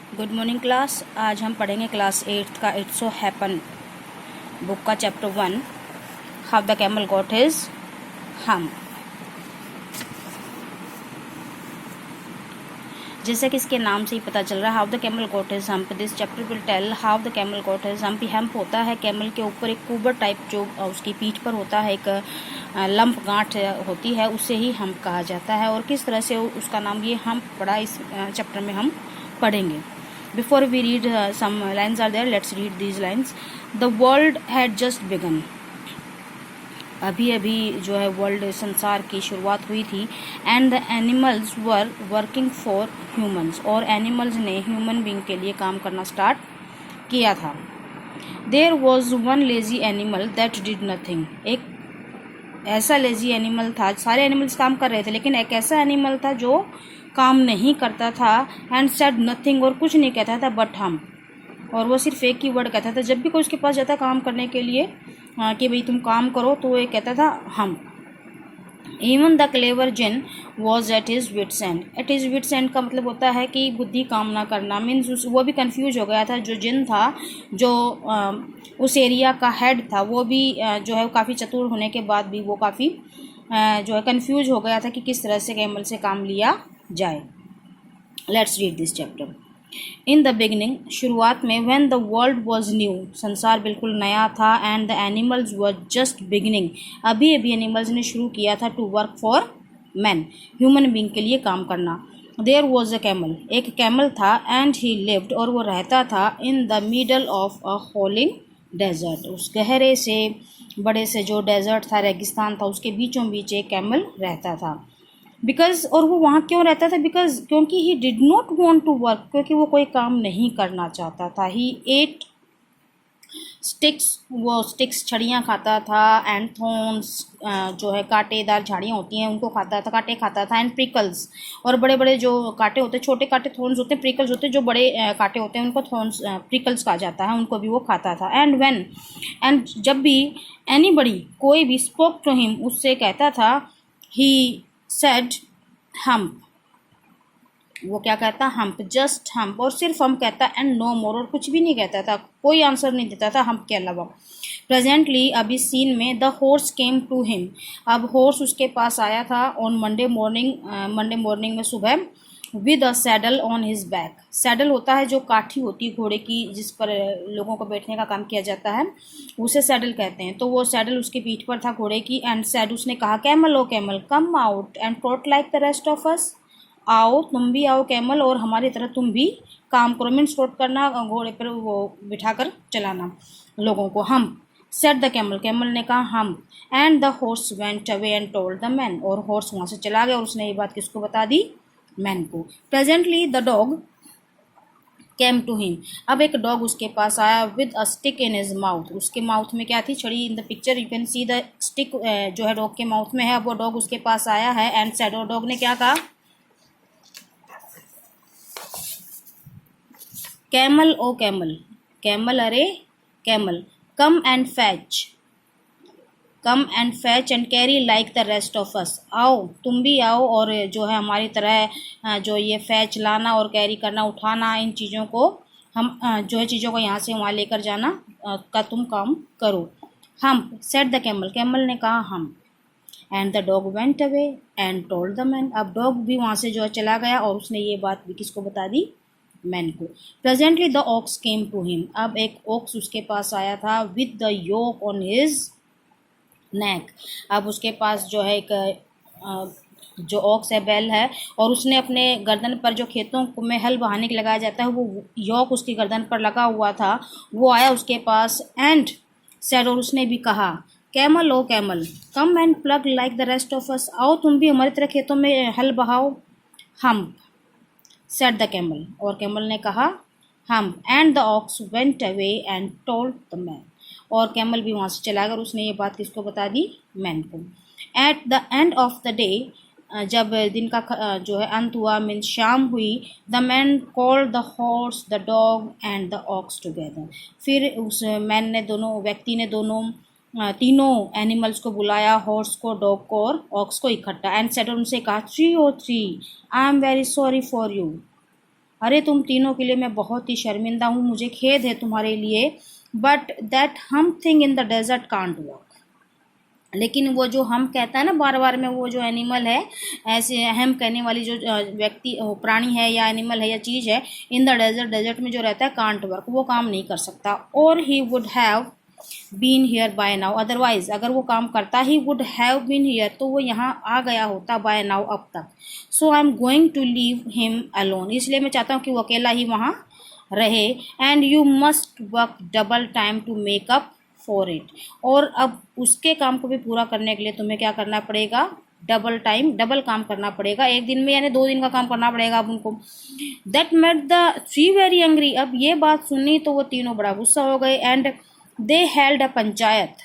Good morning class. आज हम पढ़ेंगे क्लास 8 का इट्स सो हैपन बुक का chapter 1, how the camel got his हम। जैसे कि इसके नाम से ही पता चल रहा है, how the camel got his hump. This chapter will tell how the camel got his hump. Hump होता है कैमल के ऊपर एक कुबर टाइप जो उसकी पीठ पर होता है, एक लंप गांठ होती है, उसे ही हम्प कहा जाता है। और किस तरह से उसका नाम ये हम्प पड़ा, इस चैप्टर में हम पढ़ेंगे। Before we read some lines are there, let's read these lines. The world had just begun. अभी अभी जो है वर्ल्ड संसार की शुरुआत हुई थी। And the animals were working for humans, और एनिमल्स ने ह्यूमन बींग के लिए काम करना स्टार्ट किया था। There was one lazy animal that did nothing. एक ऐसा लेजी एनिमल था, सारे एनिमल्स काम कर रहे थे लेकिन एक ऐसा एनिमल था जो काम नहीं करता था। एंड सेड नथिंग, और कुछ नहीं कहता था बट हम, और वो सिर्फ एक ही वर्ड कहता था। जब भी कोई उसके पास जाता काम करने के लिए कि भाई तुम काम करो, तो वो कहता था humph. Even the clever djinn was at his wits end. At his wits end का मतलब होता है कि बुद्धि काम ना करना, मीन्स वो भी कंफ्यूज हो गया था। जो जिन था, जो उस एरिया का हेड था, वो भी जो है काफ़ी चतुर होने के बाद भी वो काफ़ी जो है कंफ्यूज हो गया था कि किस तरह से कैमल से काम लिया जाए। Let's read this chapter. In the beginning, शुरुआत में, when the world was new, संसार बिल्कुल नया था। And the animals were just beginning, अभी अभी एनिमल्स ने शुरू किया था to work for man, human being के लिए काम करना। देयर वॉज अ कैमल, एक कैमल था। एंड ही लिव्ड, और वो रहता था in the middle of a howling desert, उस गहरे से बड़े से जो डेजर्ट था, रेगिस्तान था, उसके बीचों बीच एक कैमल रहता था। बिकॉज, और वो वहाँ क्यों रहता था? बिकॉज, क्योंकि he did not want to work, क्योंकि वो कोई काम नहीं करना चाहता था। ही एट स्टिक्स, वो स्टिक्स छड़ियाँ खाता था। एंड थॉर्न्स, जो है कांटेदार झाड़ियाँ होती हैं उनको खाता था, कांटे खाता था। एंड प्रिकल्स, और बड़े बड़े जो कांटे होते हैं, छोटे कांटे थॉर्न्स होते हैं, प्रिकल्स होते हैं जो बड़े कांटे होते हैं, उनको थॉर्न्स प्रिकल्स कहा जाता है, उनको भी वो खाता था। एंड व्हेन, एंड जब भी, एनीबडी, कोई भी, स्पोक टू हिम, उससे कहता था, ही सेड हम्प, वो क्या कहता? हम्प, जस्ट हम्प, और सिर्फ हम कहता। एंड नो मोर, और कुछ भी नहीं कहता था, कोई आंसर नहीं देता था हम्प के अलावा। प्रेजेंटली, अभी सीन में, the horse came to him, अब हॉर्स उसके पास आया था। ऑन मंडे मॉर्निंग में सुबह, with a saddle on his back. Saddle होता है जो काठी होती है घोड़े की, जिस पर लोगों को बैठने का काम किया जाता है, उसे सैडल कहते हैं। तो वो सैडल उसकी पीठ पर था घोड़े की। एंड सैड, उसने कहा, camel O camel, come out and trot like the rest of us, आओ तुम भी आओ कैमल, और हमारी तरह तुम भी काम करो। मीन्स ट्रॉट करना, घोड़े पर वो बिठाकर चलाना लोगों को। हम, सेड द कैमल, कैमल ने कहा हम। And the horse went away and told the man, और हॉर्स वहाँ से चला गया और उसने ये बात किसको बता दी? मैन को। Presently the dog came to him, अब एक डॉग उसके पास आया। With a stick in his mouth, उसके माउथ में क्या थी? छड़ी। In the picture you can see the stick जो है डॉग के माउथ में है। अब वो डॉग उसके पास आया है। एंड सैड, और डॉग ने क्या कहा? कैमल ओ कैमल, कैमल अरे camel, come and fetch, come and fetch and carry like the rest of us, आओ तुम भी आओ, और जो है हमारी तरह जो ये फैच लाना और कैरी करना, उठाना, इन चीज़ों को हम जो है चीज़ों को यहाँ से वहाँ लेकर जाना का तुम काम करो। हम, सेड द कैमल, कैमल ने कहा हम। And the dog went away and told the man, अब डॉग भी वहाँ से जो है चला गया और उसने ये बात भी किसको बता दी? मैन को। Presently the ox came to him, अब एक ऑक्स उसके पास आया था। With the yoke on his neck, अब उसके पास जो है एक जो ऑक्स है, बैल है, और उसने अपने गर्दन पर, जो खेतों में हल बहाने के लगाया जाता है, वो योक उसकी गर्दन पर लगा हुआ था। वो आया उसके पास। एंड सेड, और उसने भी कहा, camel O camel, come and plough like the rest of us, आओ तुम भी हमारी तरह खेतों में हल बहाओ। हम, सेड द कैमल, और कैमल ने कहा हम। And the aux went away and told the man, और कैमल भी वहाँ से चला गया और उसने ये बात किसको बता दी? मैन को। At the end of the day, जब दिन का जो है अंत हुआ, मीन्स शाम हुई, the man called the horse, the dog and the aux together, फिर उस मैन ने, दोनों व्यक्ति ने, दोनों तीनों एनिमल्स को बुलाया, हॉर्स को, डॉग को और ऑक्स को इकट्ठा। एंड सेड, उनसे कहा, 303, I am very sorry for you, अरे तुम तीनों के लिए मैं बहुत ही शर्मिंदा हूँ, मुझे खेद है तुम्हारे लिए, but that humph thing in the desert can't work. लेकिन वो जो हम कहता है ना बार बार में, वो जो एनिमल है, ऐसे हम कहने वाली जो व्यक्ति प्राणी है या एनिमल है या चीज़ है, इन द डेजर्ट, डेजर्ट में जो रहता है, कांट वर्क, वो काम नहीं कर सकता। और he would have been here by now, otherwise अगर वो काम करता he, would have been here, तो वो यहाँ आ गया होता बाय नाउ, अब तक। So I am going to leave him alone, इसलिए मैं चाहता हूँ कि वो अकेला ही वहाँ रहे। And you must work double time to make up for it, और अब उसके काम को भी पूरा करने के लिए तुम्हें क्या करना पड़ेगा, डबल टाइम, डबल काम करना पड़ेगा, एक दिन में यानी 2 दिन का काम करना पड़ेगा अब उनको। That made the 3 very angry, अब ये बात सुनी तो वो तीनों बड़ा गुस्सा हो गए। And they held a panchayat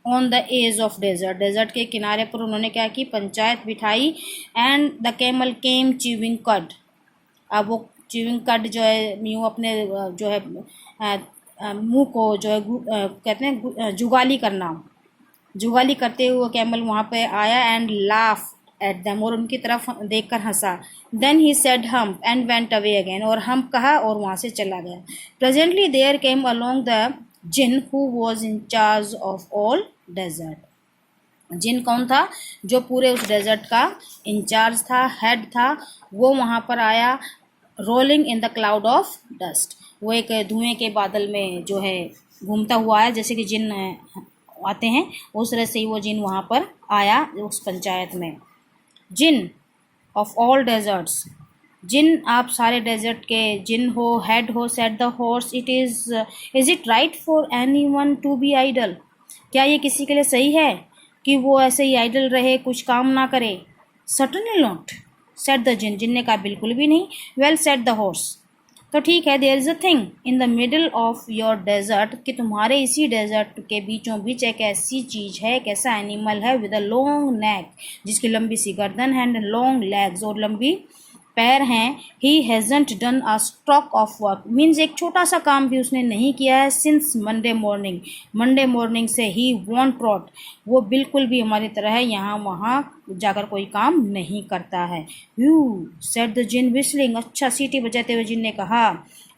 on the edge of desert, desert के किनारे पर उन्होंने क्या की, पंचायत बिठाई। And the camel came chewing cud, अब वो च्यूइंग कड जो है यूँ अपने जो है मुंह को जो है कहते हैं जुगाली करना, जुगाली करते हुए कैमल वहाँ पे आया। एंड लाफ एट देम, और उनकी तरफ देखकर हंसा। Then he said humph and went away again, और हम्प कहा और वहाँ से चला गया। Presently there came along the djinn who was in charge of all desert, जिन कौन था, जो पूरे उस डेजर्ट का इंचार्ज था, हेड था, वो वहाँ पर आया। Rolling in the cloud of dust, वो एक धुएं के बादल में जो है घूमता हुआ आया, जैसे कि जिन आते हैं उस तरह से ही वो जिन वहाँ पर आया उस पंचायत में। Djinn of all deserts, djinn आप सारे डेजर्ट के जिन हो, हेड हो, said the horse, is it right for any one to be idle, क्या ये किसी के लिए सही है कि वो ऐसे ही आइडल रहे, कुछ काम ना करे? Certainly not, set the djinn, जिन ने कहा बिल्कुल भी नहीं। वेल सेट द हॉर्स, तो ठीक है। There is a thing in the middle of your desert, कि तुम्हारे इसी डेजर्ट के बीचों बीच एक ऐसी चीज़ है, एक ऐसा एनिमल है, विद अ लॉन्ग नेक, जिसकी लंबी सी गर्दन है, एंड लॉन्ग लेग्स, और लंबी पैर हैं। He hasn't done a stroke of work, means एक छोटा सा काम भी उसने नहीं किया है। Since Monday morning, Monday morning से ही वॉन्ट ट्रॉट, वो बिल्कुल भी हमारी तरह है, यहाँ वहाँ जाकर कोई काम नहीं करता है। You said the djinn whistling, अच्छा सीटी बजाते हुए जिन ने कहा।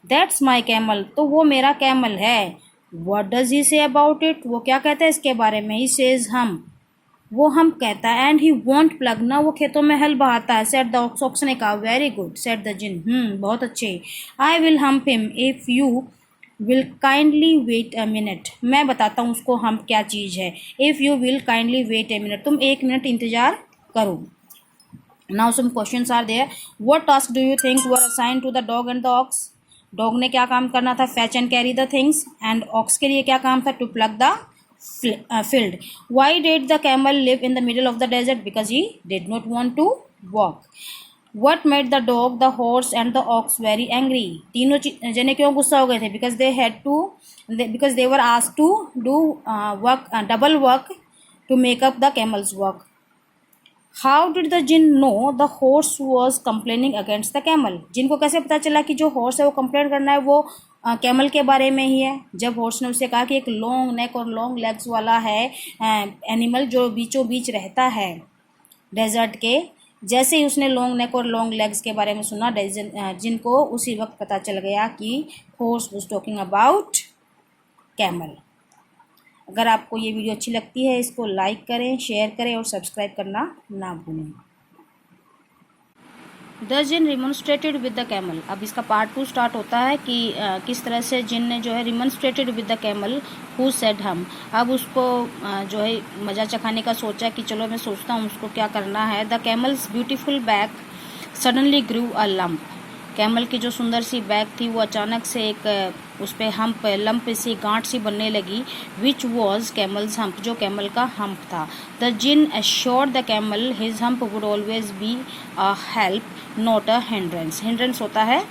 दैट्स माई कैमल, तो वो मेरा कैमल है। What does he say about it, वो क्या कहता है इसके बारे में? ही सेज हम, वो हम कहता है। एंड ही वॉन्ट प्लग, ना वो खेतों में हल बहाता है। सेट द ऑक्स ने कहा। Very good said the djinn, बहुत अच्छे। I will humph him if you will kindly wait a minute, मैं बताता हूँ उसको हम क्या चीज़ है। If you will kindly wait a minute, तुम 1 मिनट इंतजार करो। Now some questions are there. What task do you think were assign to the dog and the ox, dog ने क्या काम करना था? Fetch and carry the things. एंड ox के लिए क्या काम था? To plough the field. Why did the camel live in the middle of the desert? Because he did not want to walk. What made the dog, the horse and the ox very angry? तीनों जने क्यों गुस्सा हो गए थे? Because they were asked to do double work to make up the camel's work. How did the jinn know the horse was complaining against the camel? जिनको कैसे पता चला कि जो हॉर्स है वो कंप्लेन करना है वो कैमल के बारे में ही है? जब हॉर्स ने उससे कहा कि एक लॉन्ग नेक और लॉन्ग लेग्स वाला है एनिमल जो बीचों बीच रहता है डेजर्ट के, जैसे ही उसने लॉन्ग नेक और लॉन्ग लेग्स के बारे में सुना, जिनको उसी वक्त पता चल गया कि horse was talking about camel. अगर आपको ये वीडियो अच्छी लगती है, इसको लाइक करें, शेयर करें और सब्सक्राइब करना ना भूलें। The djinn remonstrated with the camel, अब इसका पार्ट 2 स्टार्ट होता है कि किस तरह से जिन ने जो है remonstrated with the camel who said humph, अब उसको जो है मजा चखाने का सोचा कि चलो मैं सोचता हूँ उसको क्या करना है। The camel's beautiful back suddenly grew a lump, camel की जो सुंदर सी बैक थी वो अचानक से एक उस पर हम्प लंप सी गांठ सी बनने लगी। विच वॉज कैमल्स हम्प, जो कैमल का हम्प था। The djinn assured the camel his hump would always be a help not a hindrance, hindrance होता है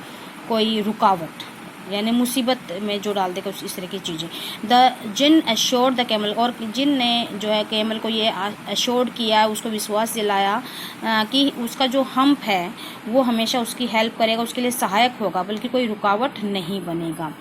कोई रुकावट यानी मुसीबत में जो डाल देगा इस तरह की चीज़ें। The djinn assured the camel, और जिन ने जो है कैमल को ये एश्योर्ड किया, उसको विश्वास दिलाया कि उसका जो हम्प है वो हमेशा उसकी हेल्प करेगा, उसके लिए सहायक होगा, बल्कि कोई रुकावट नहीं बनेगा।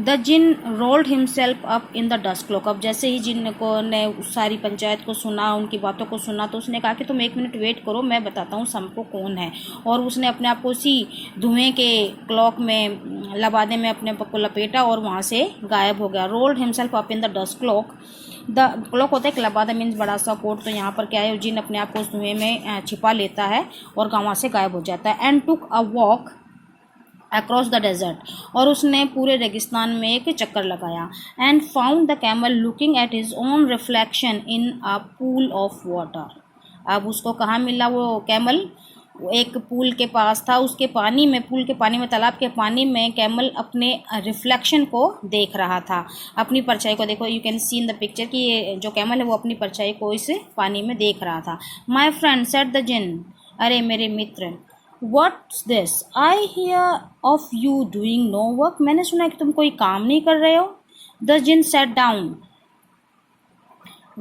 The djinn rolled himself up in the dust cloak. अब जैसे ही जिन को ने सारी पंचायत को सुना, उनकी बातों को सुना, तो उसने कहा कि तुम 1 मिनट वेट करो, मैं बताता हूँ सबको कौन है। और उसने अपने आप को उसी धुएं के क्लॉक में लबादे में अपने आप को लपेटा और वहाँ से गायब हो गया। Rolled himself up in the dust clock. The clock होता है एक लबादा मीन्स बड़ा सा कोट। तो यहाँ पर क्या है, जिन अपने आप को उस धुएं में छिपा लेता है और वहाँ से गायब हो जाता है। And took a walk across the desert. और उसने पूरे रेगिस्तान में एक चक्कर लगाया। And found the camel looking at his own reflection in a pool of water. अब उसको कहाँ मिला वो कैमल? एक पूल के पास था, उसके पानी में, पूल के पानी में, तालाब के पानी में कैमल अपने रिफ्लेक्शन को देख रहा था, अपनी परछाई को। देखो, you can C in the picture कि ये जो कैमल है वो अपनी परछाई को इस पानी में देख रहा था। माई फ्रेंड सेड द जिन, अरे मेरे मित्र, What's this? I hear of you doing no work. मैंने सुना कि तुम कोई काम नहीं कर रहे हो। The jinn sat down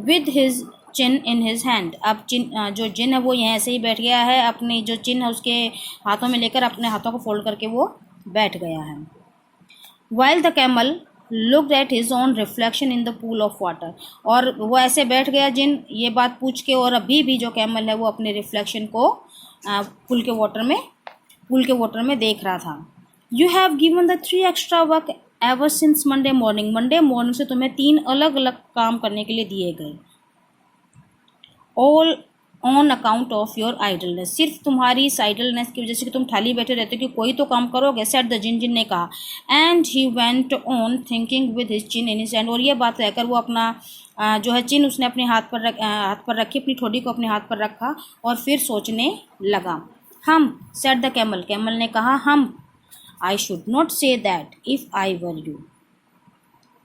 with his chin in his hand. अब जो जिन है वो यहाँ ऐसे ही बैठ गया है, अपनी जो चिन है उसके हाथों में लेकर अपने हाथों को फोल्ड करके वो बैठ गया है। While the camel looked at his own reflection in the pool of water. और वो ऐसे बैठ गया जिन, ये बात पूछ के, और अभी भी जो कैमल है वो अपने रिफ्लेक्शन को पूल के वाटर में देख रहा था। You have given the 3 extra work ever since Monday morning. Monday morning से तुम्हें 3 अलग अलग काम करने के लिए दिए गए। All on account of your idleness. सिर्फ तुम्हारी इस आइडलनेस की वजह से कि तुम खाली बैठे रहते हो कि कोई तो काम करोगे। सेड द जिन ने कहा। And he went on thinking with his chin in his hand. और ये बात रहकर वो अपना जो है चिन उसने अपने हाथ पर रखी, अपनी ठोड़ी को अपने हाथ पर रखा और फिर सोचने लगा। हम, सेड द कैमल, कैमल ने कहा, हम, I should not say that if I were you.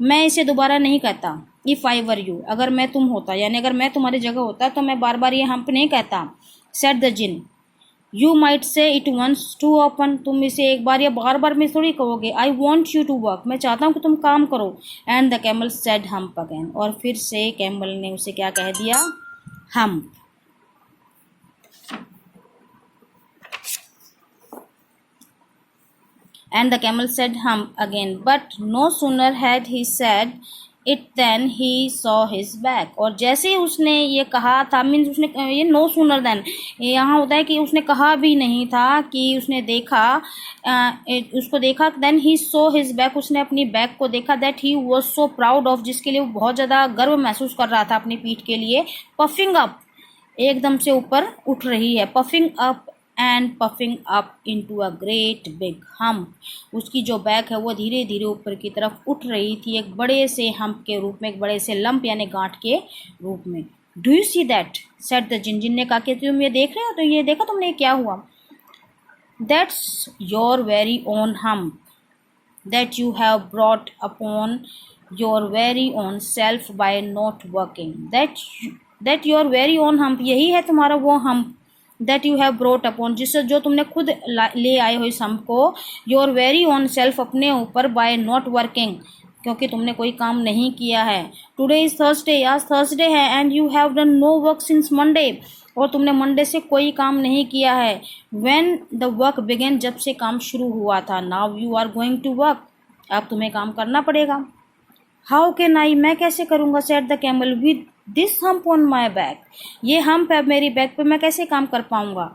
मैं इसे दोबारा नहीं कहता। इफ़ आई वर यू, अगर मैं तुम होता, यानी अगर मैं तुम्हारी जगह होता तो मैं बार बार ये हम्प नहीं कहता। Said the djinn, you might say it once too often. तुम इसे एक बार या बार बार में थोड़ी कहोगे। I want you to work, मैं चाहता हूँ कि तुम काम करो। And the camel said humph again. और फिर से कैमल ने उसे क्या कह दिया? Humph. And the camel said hump again, but no sooner had he said it than he saw his back. और जैसे ही उसने ये कहा था, मीन्स उसने ये no sooner than, यहाँ होता है कि उसने कहा भी नहीं था कि उसने देखा, उसको देखा, then he saw his back, उसने अपनी बैक को देखा, that he was so proud of, जिसके लिए वो बहुत ज़्यादा गर्व महसूस कर रहा था अपनी पीठ के लिए। puffing up, एकदम से ऊपर उठ रही है। puffing up and puffing up into a great big hump. उसकी जो बैक है वो धीरे धीरे ऊपर की तरफ उठ रही थी, एक बड़े से हम्प के रूप में, एक बड़े से लंप यानी गांठ के रूप में। Do you see that? Said the djinn, जिन ने कहा कि तुम ये देख रहे हो? तो ये देखा तुमने क्या हुआ? That's your very own hump that you have brought upon your very own self by not working. That your very own hump, यही है तुम्हारा वो hump, that you have brought upon, जिससे जो तुमने खुद ले आए हो इस हम को, योर वेरी ओन सेल्फ, अपने ऊपर, बाय नॉट वर्किंग, क्योंकि तुमने कोई काम नहीं किया है। टुडे इज थर्सडे, आज थर्सडे है। And you have done no work since Monday, और तुमने मंडे से कोई काम नहीं किया है। व्हेन द वर्क बिगेन, जब से काम शुरू हुआ था। Now you are going to work, अब तुम्हें काम करना पड़ेगा। हाउ कैन आई, मैं कैसे करूँगा? Said the camel, with this hump on my back, ये हम्प है मेरी बैक पे, मैं कैसे काम कर पाऊंगा?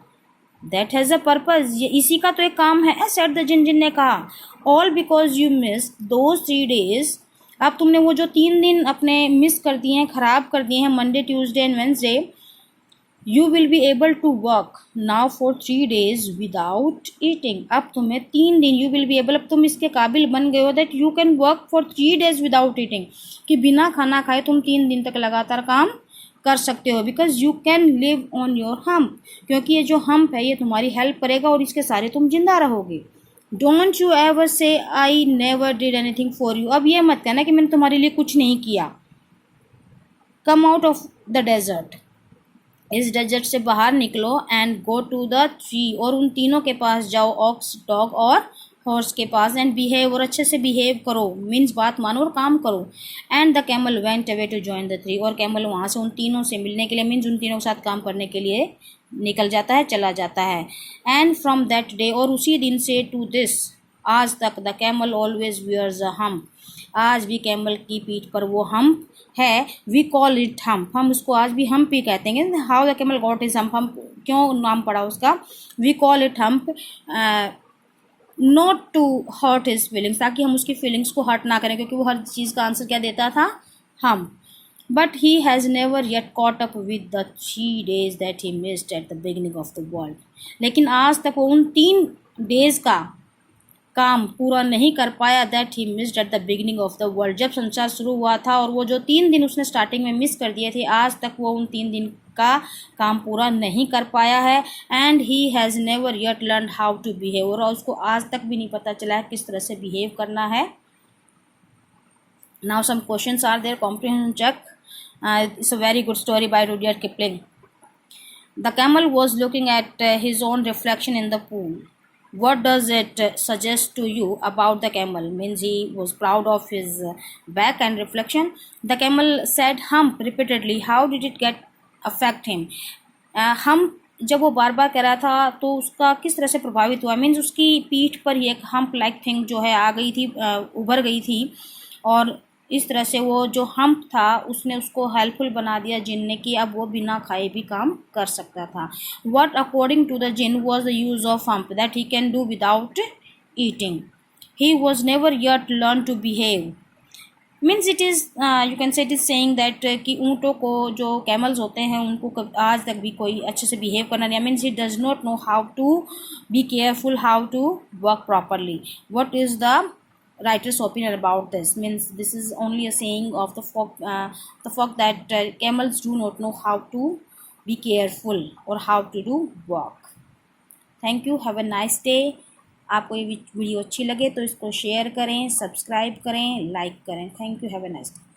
दैट हैज़ अ पर्पज, ये इसी का तो एक काम है। सेड द जिन, जिन ने कहा। All because you miss those 3 days, अब तुमने वो जो 3 दिन अपने मिस कर दिए हैं, खराब कर दिए हैं, Monday, Tuesday and Wednesday. You will be able to work now for 3 days without eating. अब तुम्हें 3 दिन, यू विल बी एबल, अब तुम इसके काबिल बन गए हो, that you can work for 3 days without eating, कि बिना खाना खाए तुम 3 दिन तक लगातार काम कर सकते हो। Because you can live on your hump, क्योंकि ये जो हम्प है ये तुम्हारी हेल्प करेगा और इसके सारे तुम जिंदा रहोगे। डोंट यू एवर से I never did anything for you, अब ये मत कहना कि मैंने तुम्हारे लिए कुछ नहीं किया। Come out of the desert, इस डेजर्ट से बाहर निकलो। एंड गो टू द 3, और उन तीनों के पास जाओ, ऑक्स, डॉग और हॉर्स के पास। एंड बिहेव, और अच्छे से बिहेव करो, मीन्स बात मानो और काम करो। And the camel went away to join the 3, और कैमल वहाँ से उन तीनों से मिलने के लिए, मीन्स उन तीनों के साथ काम करने के लिए निकल जाता है, चला जाता है। एंड फ्रॉम दैट डे, और उसी दिन से, टू दिस, आज तक। The camel always wears a hump, आज भी कैमल की पीठ पर वो हम्प है। वी कॉल इट हम्प, हम उसको आज भी हम्प ही कहते हैं। How the camel got his hump, हम क्यों नाम पड़ा उसका। We call it hump not to hurt his feelings, ताकि हम उसकी फीलिंग्स को हर्ट ना करें, क्योंकि वो हर चीज़ का आंसर क्या देता था, हम। But he has never yet caught up with the 3 days that he missed at the beginning of the world, लेकिन आज तक वो उन 3 डेज का काम पूरा नहीं कर पाया that he missed at the beginning of the world, जब संसार शुरू हुआ था। और वो जो 3 दिन उसने स्टार्टिंग में मिस कर दिए थे, आज तक वो उन 3 दिन का काम पूरा नहीं कर पाया है। And he has never yet learn how to behave, और उसको आज तक भी नहीं पता चला है किस तरह से बिहेव करना है। Now some questions are there, comprehension check. It's a very good story by Rudyard Kipling. The camel was looking at his own reflection in the pool. What does it suggest to you about the camel? Means he was proud of his back and reflection. The camel said hump repeatedly. How did it get affect him? hump जब वो बार बार कह रहा था तो उसका किस तरह से प्रभावित हुआ। मीन्स उसकी पीठ पर ही एक हम्प लाइक थिंग जो है आ गई थी, उभर गई थी, और इस तरह से वो जो हम्प था उसने उसको हेल्पफुल बना दिया जिन ने, कि अब वो बिना खाए भी काम कर सकता था। What according to the djinn was the use of hump, that he can do without eating. He was never yet learn to behave. Means it is you can say it is saying that कि ऊँटों को, जो camels होते हैं, उनको आज तक भी कोई अच्छे से बिहेव करना नहीं। Means he does not know how to be careful, how to work properly. What is the writer's opinion about this? Means this is only a saying of the folk that camels do not know how to be careful or how to do work. Thank you, have a nice day. आपको ये video अच्छी लगे तो इसको share करें, subscribe करें, like करें। Thank you, have a nice day.